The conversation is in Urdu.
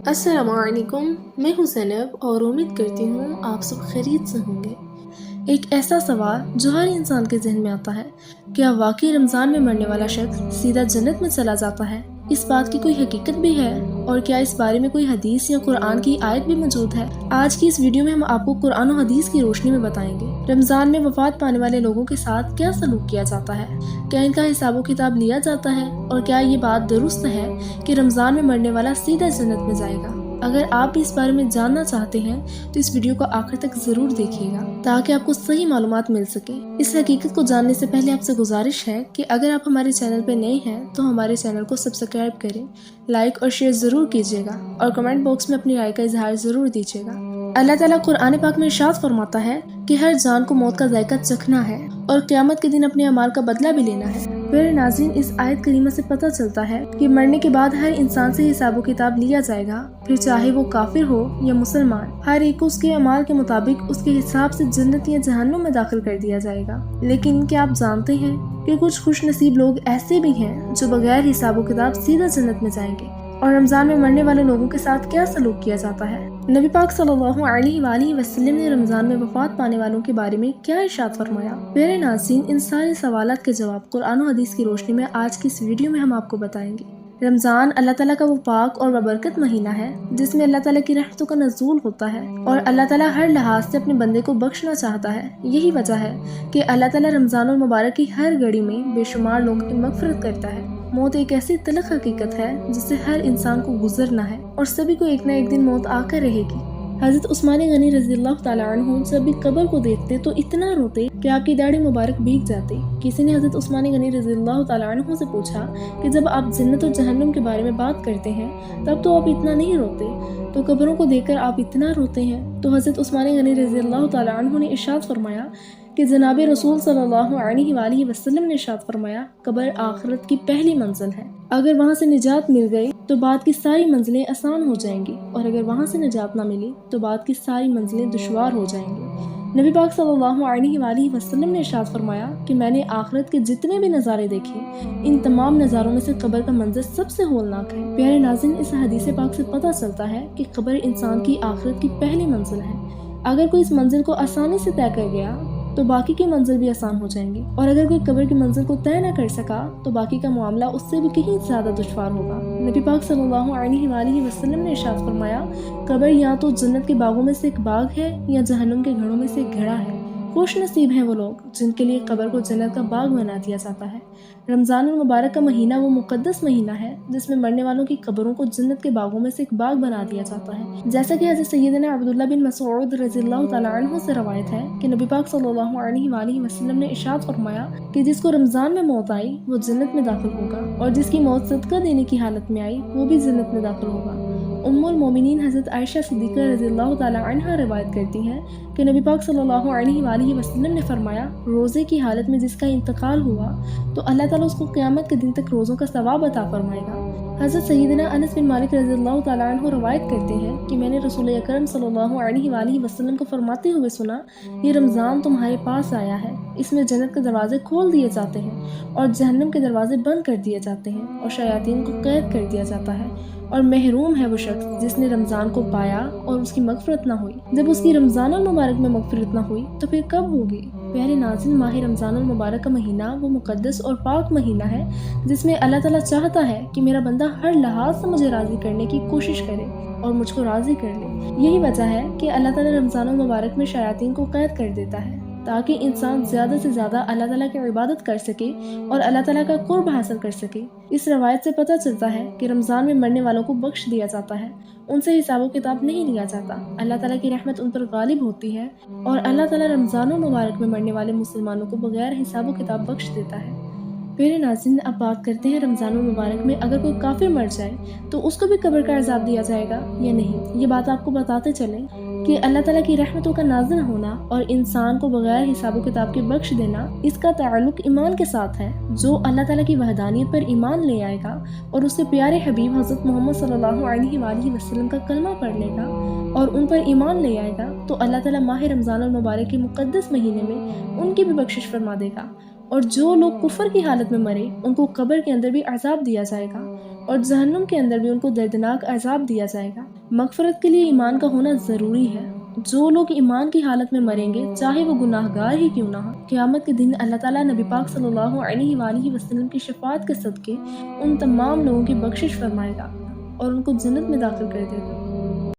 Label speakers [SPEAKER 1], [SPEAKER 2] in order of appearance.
[SPEAKER 1] السلام علیکم، میں ہوں زینب اور امید کرتی ہوں آپ سب خیریت سے ہوں گے۔ ایک ایسا سوال جو ہر انسان کے ذہن میں آتا ہے، کیا واقعی رمضان میں مرنے والا شخص سیدھا جنت میں چلا جاتا ہے؟ اس بات کی کوئی حقیقت بھی ہے؟ اور کیا اس بارے میں کوئی حدیث یا قرآن کی آیت بھی موجود ہے؟ آج کی اس ویڈیو میں ہم آپ کو قرآن و حدیث کی روشنی میں بتائیں گے رمضان میں وفات پانے والے لوگوں کے ساتھ کیا سلوک کیا جاتا ہے، کیا ان کا حساب و کتاب لیا جاتا ہے، اور کیا یہ بات درست ہے کہ رمضان میں مرنے والا سیدھا جنت میں جائے گا۔ اگر آپ اس بارے میں جاننا چاہتے ہیں تو اس ویڈیو کو آخر تک ضرور دیکھیے گا تاکہ آپ کو صحیح معلومات مل سکے۔ اس حقیقت کو جاننے سے پہلے آپ سے گزارش ہے کہ اگر آپ ہمارے چینل پہ نئے ہیں تو ہمارے چینل کو سبسکرائب کریں، لائک اور شیئر ضرور کیجیے گا اور کمنٹ باکس میں اپنی رائے کا اظہار ضرور دیجیے گا۔ اللہ تعالیٰ قرآن پاک میں ارشاد فرماتا ہے کہ ہر جان کو موت کا ذائقہ چکھنا ہے اور قیامت کے دن اپنے اعمال کا بدلہ بھی لینا ہے۔ میرے ناظرین، اس آیت کریمہ سے پتہ چلتا ہے کہ مرنے کے بعد ہر انسان سے حساب و کتاب لیا جائے گا، پھر چاہے وہ کافر ہو یا مسلمان، ہر ایک کو اس کے اعمال کے مطابق اس کے حساب سے جنت یا جہنم میں داخل کر دیا جائے گا۔ لیکن کیا آپ جانتے ہیں کہ کچھ خوش نصیب لوگ ایسے بھی ہیں جو بغیر حساب و کتاب سیدھا جنت میں جائیں گے؟ اور رمضان میں مرنے والے لوگوں کے ساتھ کیا سلوک کیا جاتا ہے؟ نبی پاک صلی اللہ علیہ وآلہ وسلم نے رمضان میں وفات پانے والوں کے بارے میں کیا ارشاد فرمایا؟ میرے ناظرین، ان سارے سوالات کے جواب قرآن و حدیث کی روشنی میں آج کی اس ویڈیو میں ہم آپ کو بتائیں گے۔ رمضان اللہ تعالیٰ کا وہ پاک اور ببرکت مہینہ ہے جس میں اللہ تعالیٰ کی رحمتوں کا نزول ہوتا ہے اور اللہ تعالیٰ ہر لحاظ سے اپنے بندے کو بخشنا چاہتا ہے۔ یہی وجہ ہے کہ اللہ تعالیٰ رمضان المبارک کی ہر گھڑی میں بے شمار لوگوں کی مغفرت کرتا ہے۔ موت ایک ایسی تلخ حقیقت ہے جس سے ہر انسان کو گزرنا ہے اور سبھی کو ایک نہ ایک دن موت آ کر رہے گی۔ حضرت عثمان غنی رضی اللہ تعالیٰ عنہ جب بھی قبر کو دیکھتے تو اتنا روتے کہ آپ کی داڑھی مبارک بھیگ جاتی۔ کسی نے حضرت عثمان غنی رضی اللہ تعالیٰ عنہ سے پوچھا کہ جب آپ جنت اور جہنم کے بارے میں بات کرتے ہیں تب تو آپ اتنا نہیں روتے، تو قبروں کو دیکھ کر آپ اتنا روتے ہیں؟ تو حضرت عثمان غنی رضی اللہ تعالیٰ عنہ نے ارشاد فرمایا کہ جناب رسول صلی اللہ علیہ وآلہ وسلم نے ارشاد فرمایا، قبر آخرت کی پہلی منزل ہے، اگر وہاں سے نجات مل گئی تو بعد کی ساری منزلیں آسان ہو جائیں گی، اور اگر وہاں سے نجات نہ ملی تو بعد کی ساری منزلیں دشوار ہو جائیں گی۔ نبی پاک صلی اللہ علیہ وآلہ وسلم نے ارشاد فرمایا کہ میں نے آخرت کے جتنے بھی نظارے دیکھے، ان تمام نظاروں میں سے قبر کا منظر سب سے ہولناک ہے۔ پیارے ناظرین، اس حدیث پاک سے پتہ چلتا ہے کہ قبر انسان کی آخرت کی پہلی منزل ہے۔ اگر کوئی اس منزل کو آسانی سے طے کر گیا تو باقی کی منزل بھی آسان ہو جائیں گی، اور اگر کوئی قبر کی منزل کو طے نہ کر سکا تو باقی کا معاملہ اس سے بھی کہیں زیادہ دشوار ہوگا۔ نبی پاک صلی اللہ علیہ وآلہ وسلم نے ارشاد فرمایا، قبر یا تو جنت کے باغوں میں سے ایک باغ ہے یا جہنم کے گھروں میں سے ایک گھڑا ہے۔ خوش نصیب ہیں وہ لوگ جن کے لیے قبر کو جنت کا باغ بنا دیا جاتا ہے۔ رمضان المبارک کا مہینہ وہ مقدس مہینہ ہے جس میں مرنے والوں کی قبروں کو جنت کے باغوں میں سے ایک باغ بنا دیا جاتا ہے۔ جیسا کہ حضرت سیدنا عبداللہ بن مسعود رضی اللہ تعالیٰ عنہ سے روایت ہے کہ نبی پاک صلی اللہ علیہ وآلہ وسلم نے ارشاد فرمایا کہ جس کو رمضان میں موت آئی وہ جنت میں داخل ہوگا، اور جس کی موت صدقہ دینے کی حالت میں آئی وہ بھی جنت میں داخل ہوگا۔ ام المومنین حضرت عائشہ صدیقہ رضی اللہ تعالیٰ عنہ روایت کرتی ہیں کہ نبی پاک صلی اللہ علیہ وآلہ وسلم نے فرمایا، روزے کی حالت میں جس کا انتقال ہوا تو اللہ تعالیٰ اس کو قیامت کے دن تک روزوں کا ثواب عطا فرمائے گا۔ حضرت سیدنا انس بن مالک رضی اللہ تعالیٰ عنہ روایت کرتے ہیں کہ میں نے رسول اکرم صلی اللہ علیہ وآلہ وسلم کو فرماتے ہوئے سنا، یہ رمضان تمہارے پاس آیا ہے، اس میں جنت کے دروازے کھول دیے جاتے ہیں اور جہنم کے دروازے بند کر دیے جاتے ہیں اور شیاطین کو قید کر دیا جاتا ہے، اور محروم ہے وہ شخص جس نے رمضان کو پایا اور اس کی مغفرت نہ ہوئی۔ جب اس کی رمضان المبارک میں مغفرت نہ ہوئی تو پھر کب ہوگی؟ پیارے ناظرین، ماہ رمضان المبارک کا مہینہ وہ مقدس اور پاک مہینہ ہے جس میں اللہ تعالیٰ چاہتا ہے کہ میرا بندہ ہر لحاظ سے مجھے راضی کرنے کی کوشش کرے اور مجھ کو راضی کر لے۔ یہی وجہ ہے کہ اللہ تعالیٰ رمضان المبارک میں شیاطین کو قید کر دیتا ہے تاکہ انسان زیادہ سے زیادہ اللہ تعالیٰ کی عبادت کر سکے اور اللہ تعالیٰ کا قرب حاصل کر سکے۔ اس روایت سے پتہ چلتا ہے کہ رمضان میں مرنے والوں کو بخش دیا جاتا ہے، ان سے حساب و کتاب نہیں لیا جاتا، اللہ تعالیٰ کی رحمت ان پر غالب ہوتی ہے اور اللہ تعالیٰ رمضان المبارک میں مرنے والے مسلمانوں کو بغیر حساب و کتاب بخش دیتا ہے۔ میرے ناظرین، اب بات کرتے ہیں رمضان المبارک میں اگر کوئی کافر مر جائے تو اس کو بھی قبر کا عذاب دیا جائے گا یا نہیں؟ یہ بات آپ کو بتاتے چلیں کہ اللہ تعالیٰ کی رحمتوں کا نازل ہونا اور انسان کو بغیر حساب و کتاب کے بخش دینا، اس کا تعلق ایمان کے ساتھ ہے۔ جو اللہ تعالیٰ کی وحدانیت پر ایمان لے آئے گا اور اس سے پیارے حبیب حضرت محمد صلی اللہ علیہ وآلہ وسلم کا کلمہ پڑھ لے گا اور ان پر ایمان لے آئے گا تو اللہ تعالیٰ ماہ رمضان المبارک کے مقدس مہینے میں ان کی بھی بخشش فرما دے گا، اور جو لوگ کفر کی حالت میں مرے ان کو قبر کے اندر بھی عذاب دیا جائے گا۔ اور جہنم کے اندر بھی ان کو دردناک عذاب دیا جائے گا۔ مغفرت کے لیے ایمان کا ہونا ضروری ہے۔ جو لوگ ایمان کی حالت میں مریں گے، چاہے وہ گناہ گار ہی کیوں نہ ہو، قیامت کے دن اللہ تعالیٰ نبی پاک صلی اللہ علیہ وآلہ وسلم کی شفاعت کے صدقے ان تمام لوگوں کی بخشش فرمائے گا اور ان کو جنت میں داخل کر دے گا۔